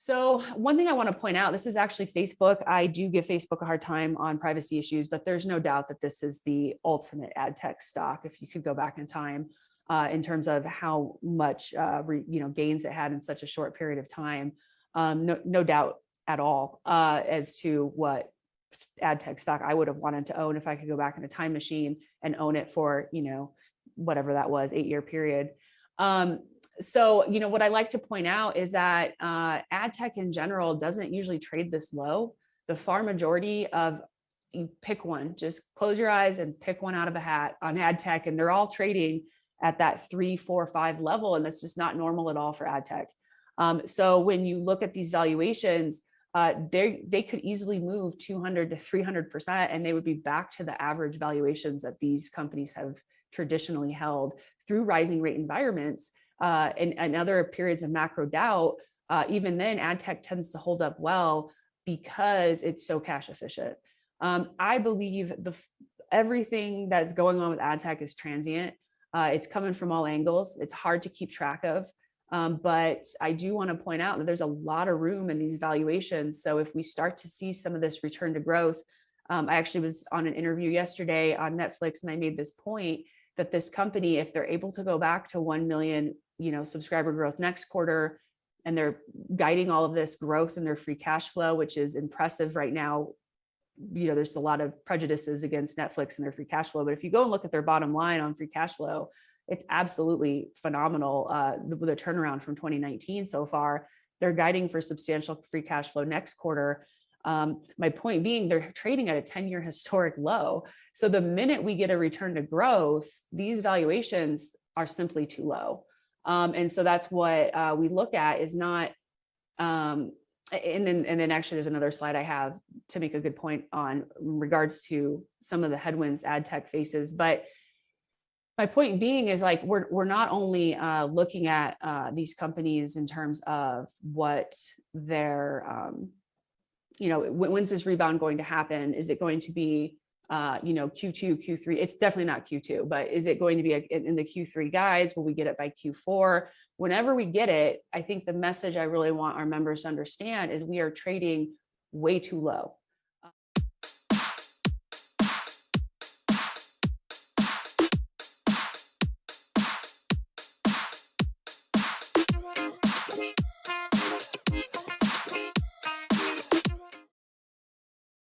So one thing I want to point out, this is actually Facebook. I do give Facebook a hard time on privacy issues, but there's no doubt that this is the ultimate ad tech stock. If you could go back in time in terms of how much gains it had in such a short period of time, no doubt at all as to what ad tech stock I would have wanted to own if I could go back in a time machine and own it for, whatever that was, 8-year period. So, what I like to point out is that ad tech in general doesn't usually trade this low. The far majority of, you pick one, just close your eyes and pick one out of a hat on ad tech, and they're all trading at that 3, 4, 5 level. And that's just not normal at all for ad tech. So when you look at these valuations, they could easily move 200 to 300%, and they would be back to the average valuations that these companies have traditionally held through rising rate environments. And other periods of macro doubt, even then ad tech tends to hold up well because it's so cash efficient. I believe everything that's going on with ad tech is transient. It's coming from all angles. It's hard to keep track of. But I do want to point out that there's a lot of room in these valuations. So if we start to see some of this return to growth, I actually was on an interview yesterday on Netflix, and I made this point that this company, if they're able to go back to 1 million, subscriber growth next quarter, and they're guiding all of this growth in their free cash flow, which is impressive right now. There's a lot of prejudices against Netflix and their free cash flow, but if you go and look at their bottom line on free cash flow, it's absolutely phenomenal. The turnaround from 2019 so far, they're guiding for substantial free cash flow next quarter. My point being, they're trading at a 10-year historic low. So the minute we get a return to growth, these valuations are simply too low. And so that's what we look at is not, and then actually there's another slide I have to make a good point on in regards to some of the headwinds ad tech faces. But my point being is like, we're not only looking at these companies in terms of what their, when's this rebound going to happen? Is it going to be, Q2, Q3? It's definitely not Q2, but is it going to be in the Q3 guides? Will we get it by Q4? Whenever we get it, I think the message I really want our members to understand is we are trading way too low.